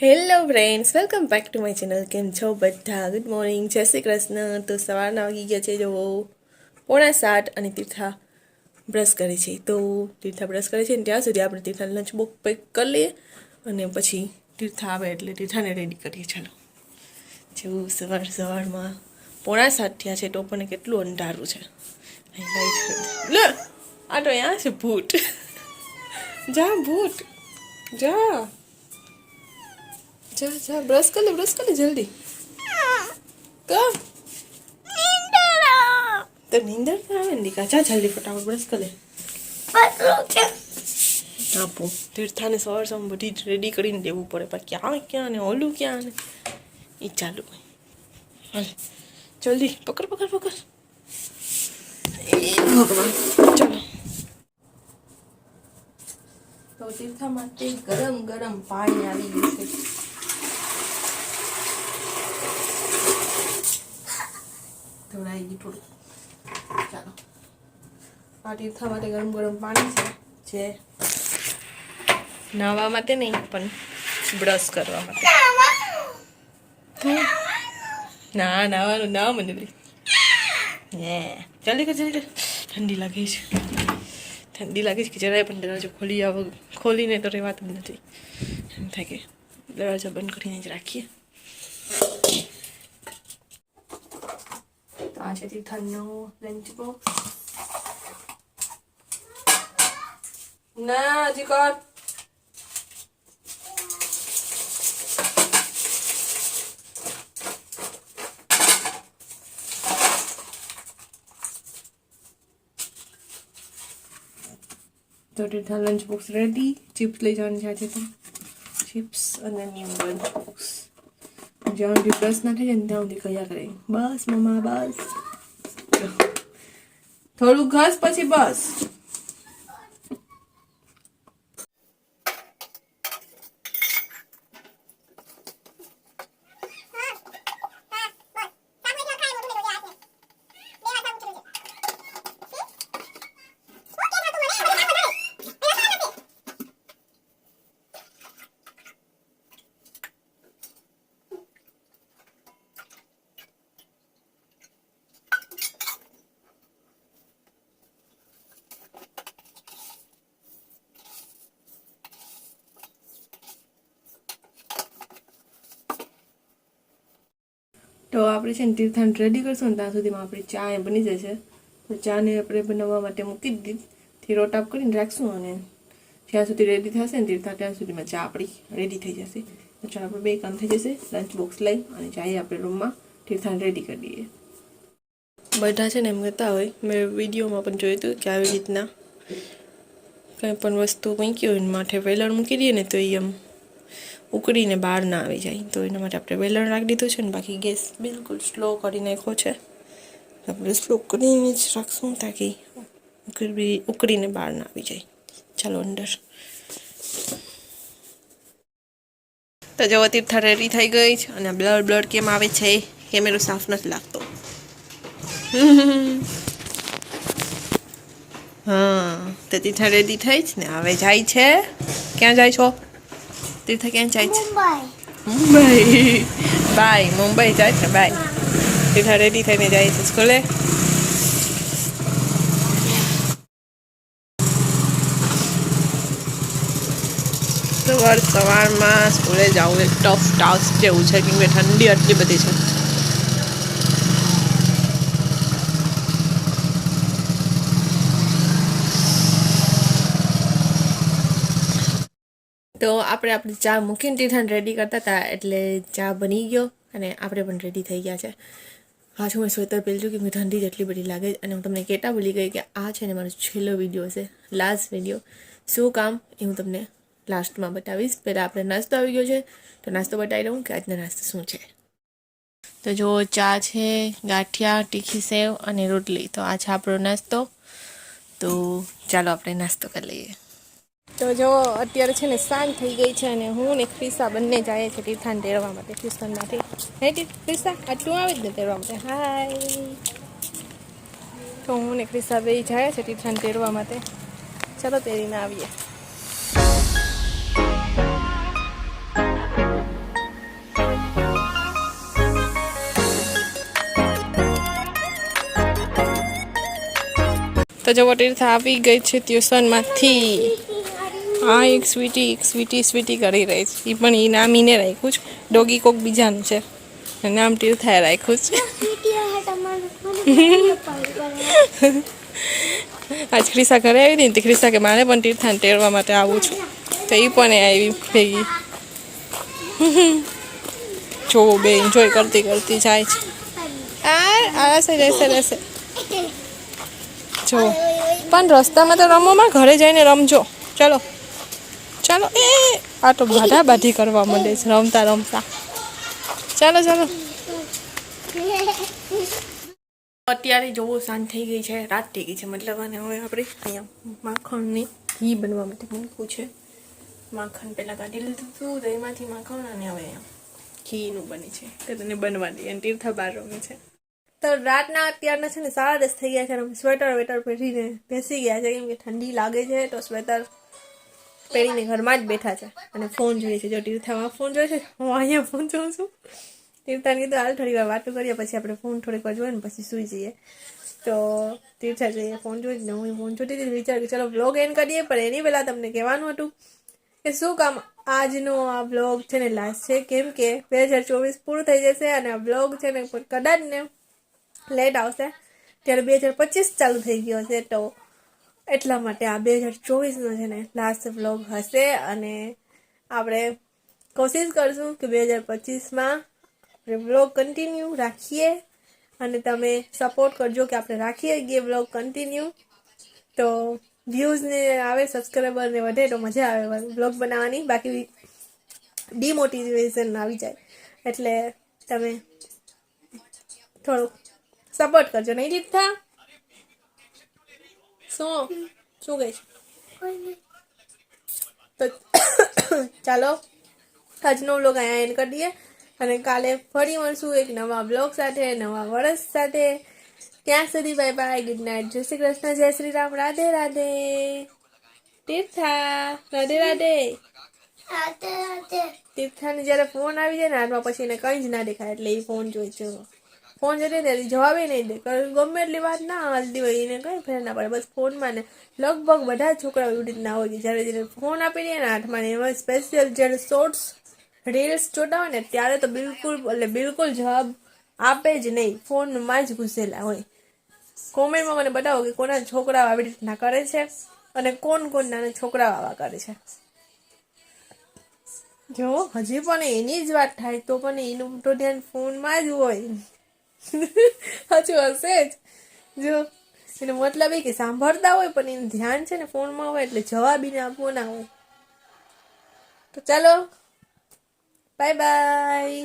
Hello friends, welcome back to my channel. કેમ છો બધા? ગુડ મોર્નિંગ, જય શ્રી કૃષ્ણ. તો સવારના વાગી ગયા છે જો 6:45 અને તીર્થા બ્રશ કરે છે. તો તીર્થા બ્રશ કરે છે ને ત્યાં સુધી આપણે તીર્થા લંચ બોક્સ પેક કરી લઈએ અને પછી તીર્થા આવે એટલે તીર્થાને રેડી કરીએ. ચાલો, જેવું સવારમાં 6:45 થયા છે તો પણ કેટલું અંધારું છે. લે, આ તો અહીંયા છે ભૂત. જા ભૂત, જા જા જા, બ્રશ कर ले जल्दी. कब तो नींदर આવે ને કા? જા જલ્દી ફટાફટ બ્રશ कर ले. આપો તીર્થાને સવાર બધી રેડી કરીને દેવું પડે, પણ ક્યાં ને ઓલું ક્યાં ને એ ચાલુ હોય. હાલ જલ્દી પકડ. એ ભગવાન, ચલો. તો તીર્થા માટે ગરમ પાણી આવી ગયું છે. ધોળાઈ ગઈ થોડું. ચાલો, આ તીર્થા માટે ગરમ પાણી છે, જે નાહવા માટે નહીં પણ બ્રશ કરવા માટે. ના નાવાનું ના મને જલ્દી કર. ઠંડી લાગે છે કે જરાય પણ દરવાજો ખોલીને તો રહેવાતું નથી. એમ થાય કે દરવાજો બંધ કરીને જ રાખીએ. તો આ છે તીર્થાનો લંચ બોક્સ. ના હજી કર. તો Tirtha lunch box ready. Chips લઈ જવાની છે આજે તો. ચિપ્સ અને ન્યૂ લંચ બોક્સ. જ્યાં સુધી બ્રશ ના થઈ જાય ને ત્યાં સુધી કયા કરે. બસ મમ્મા બસ, થોડું ઘસ પછી બસ. તો આપણે છે ને તીર્થાને રેડી કરશું ને ત્યાં સુધીમાં આપણી ચા એ બની જશે. તો ચાને આપણે બનાવવા માટે મૂકી દીધી, રોટાપ કરીને રાખશું અને જ્યાં સુધી રેડી થશે ને તીર્થા ત્યાં સુધીમાં ચા આપણી રેડી થઈ જશે. તો ચાલો, આપણે બે કામ થઈ જશે. લંચ બોક્સ લઈ અને ચાએ આપણે રૂમમાં તીર્થાને રેડી કરી દઈએ. બધા છે ને એમ કહેતા હોય, મેં વિડીયોમાં પણ જોયું હતું કે આવી રીતના કંઈ પણ વસ્તુ મૂકી હોય માથે વેલણ મૂકી દઈએ ને તો એ એમ ઉકળીને બહાર ના આવી જાય. તો એના માટે આપણે વેલણ રાખી દીધું છે ને બાકી ગેસ બિલકુલ સ્લો કરી નાખ્યો છે. આપણે સ્લો કરીને જ રાખશું તાકી ઉકળીને બહાર ના આવી જાય. ચાલો અંદર. તો જો તીર્થા રેડી થઈ ગઈ છે અને બ્લડ કેમ આવે છે? કેમેરો સાફ નથી લાગતો. હા, તો તીર્થા રેડી થઈ જ ને હવે જાય છે. ક્યાં જાય છો તીર્થા? ક્યાં જાય છે? મુંબઈ. બાય, મુંબઈ જાય છે. બાય. તીર્થા રેડી થઈને જાય છે સ્કૂલે. સવારમાં સ્કૂલે જવું એક ટફ ટાસ્ક જેવું છે કેમ કે ઠંડી આટલી બધી છે. તો આપણે ચા મૂકીને તીર્થાને રેડી કરતા હતા એટલે ચા બની ગયો અને આપણે પણ રેડી થઈ ગયા છે. પાછું મેં સ્વેટર પહેર્યું કે મેં ઠંડી જેટલી બધી લાગે અને હું તમને કહેતા ભૂલી ગઈ કે આ છે ને મારો છેલ્લો વિડીયો છે, લાસ્ટ વિડીયો. શું કામ એ હું તમને લાસ્ટમાં બતાવીશ. પહેલાં આપણે નાસ્તો આવી ગયો છે તો નાસ્તો બતાવી દઉં કે આજનો નાસ્તો શું છે. તો જો ચા છે, ગાંઠિયા, તીખી સેવ અને રોટલી. તો આ છે આપણો નાસ્તો. તો ચાલો આપણે નાસ્તો કરી લઈએ. તો જો અત્યારે છે ને સાંજ થઈ ગઈ છે અને હું ને ક્રિશા બંને જાય છે તીર્થાને તેડવા માટે ટ્યુશનમાંથી. હે ક્રિશા, આટલું આવે જ ને તેડવા માટે? હાય. તો હું ને ક્રિશા બે જાય છે તીર્થાને તેડવા માટે. ચાલો તેડીને આવીએ. તો જવો તીર્થા આવી ગઈ છે ટ્યુશનમાંથી. હા એક સ્વીટી કરી રહી છે. એ પણ એ નામ એને રાખ્યું છે. ડોગી કોક બીજાનું છે. નામ તીર્થાએ રાખ્યું છે. આજ ક્રિસા ઘરે આવી હતી ને ક્રિસા કે મારે પણ તીર્થાને તેડવા માટે આવું છું. તો એ પણ આવી ભેગી. જો બે એન્જોય કરતી જાય છે. રહેશે જો પણ રસ્તામાં તો રમોમાં ઘરે જઈને રમજો. ચલો એ આ તો બાધી કરવા માંડે છે રમતા. ચાલો અત્યારે જોવો સાંજ થઈ ગઈ છે, રાત થઈ ગઈ છે. મતલબ અને હવે આપણે અહીંયા માખણની ઘી બનવા માટે મૂકવું છે. માખણ પહેલાં કાઢી લીધું હતું તો એમાંથી માખણ અને હવે ઘીનું બને છે તો તેને બનવા દઈએ. અને તીર્થા બાર રમે છે. તો રાતના અત્યારના છે ને 10:30 થઈ ગયા છે. અમે સ્વેટર પહેરીને બેસી ગયા છે કેમ કે ઠંડી લાગે છે. તો સ્વેટર પહેરીને ઘરમાં જ બેઠા છે અને ફોન જોઈએ છે. જો તીર્થામાં ફોન જોઈએ છે, હું અહીંયા ફોન જોઉં છું. તીર્થાને કીધું હાલ થોડી વાર વાતો કરીએ પછી આપણે ફોન થોડીક વાર જોઈએ ને પછી સૂઈ જઈએ. તો તીર્થા જોઈએ ફોન જોઈ ને હું ફોન જોતી હતી. વિચાર કે ચલો બ્લોગ એન્ડ કરીએ, પણ એની પહેલાં તમને કહેવાનું હતું કે શું કામ આજનો આ બ્લોગ છે ને લાસ્ટ છે, કેમ કે 2024 પૂરું થઈ જશે અને આ બ્લોગ છે ને કદાચ ને લેટ આવશે ત્યારે 2025 ચાલુ થઈ ગયો છે. તો એટલા માટે આ 2024નો છે ને લાસ્ટ બ્લોગ હશે અને આપણે કોશિશ કરશું કે 2025માં આપણે બ્લોગ કન્ટિન્યુ રાખીએ અને તમે સપોર્ટ કરજો કે આપણે રાખીએ કે બ્લોગ કન્ટિન્યુ. તો વ્યૂઝને આવે, સબસ્ક્રાઈબરને વધે તો મજા આવે બ્લોગ બનાવવાની. બાકી ડિમોટિવેશન આવી જાય. એટલે તમે થોડુંક સપોર્ટ કરજો. નહીં જીતતા શું કહે છે? તો ચાલો આજનો બ્લોગ અહીંયા એન્ડ કરી દઈએ અને કાલે ફરી મળશું એક નવા બ્લોગ સાથે, નવા વર્ષ સાથે. ત્યાં સુધી બાય બાય, ગુડ નાઇટ, જય શ્રી કૃષ્ણ, જય શ્રી રામ, રાધે રાધે. તીર્થા રાધે. તીર્થાને જ્યારે ફોન આવી જાય ને હાથમાં પછી એને કંઈ જ ના દેખાય એટલે એ ફોન જોઈ છે. ફોન જોઈ ને જવાબ નહીં દે. ગમે એટલી વાત ના હાલતી હોય એને કંઈ ફેર ના પડે. બસ ફોનમાં ને લગભગ બધા જ છોકરાઓ એવી રીતના હોય કે જ્યારે ફોન આપી દે ને હાથમાં ને એમાં સ્પેશિયલ જ્યારે શોર્ટ્સ રીલ્સ જોતા હોય ને ત્યારે તો બિલકુલ જવાબ આપે જ નહીં. ફોનમાં જ ઘૂસેલા હોય. કોમેન્ટમાં મને બતાવો કે કોના છોકરાઓ આવી રીતના કરે છે અને કોણ નાના છોકરાઓ આવા કરે છે. જો હજી પણ એની જ વાત થાય તો પણ એનું તો ધ્યાન ફોનમાં જ હોય. હજુ હશે જ. જો એનો મતલબ એ કે સાંભળતા હોય પણ એનું ધ્યાન છે ને ફોનમાં હોય એટલે જવાબ એને આપવો ના હોય. તો ચાલો બાય બાય.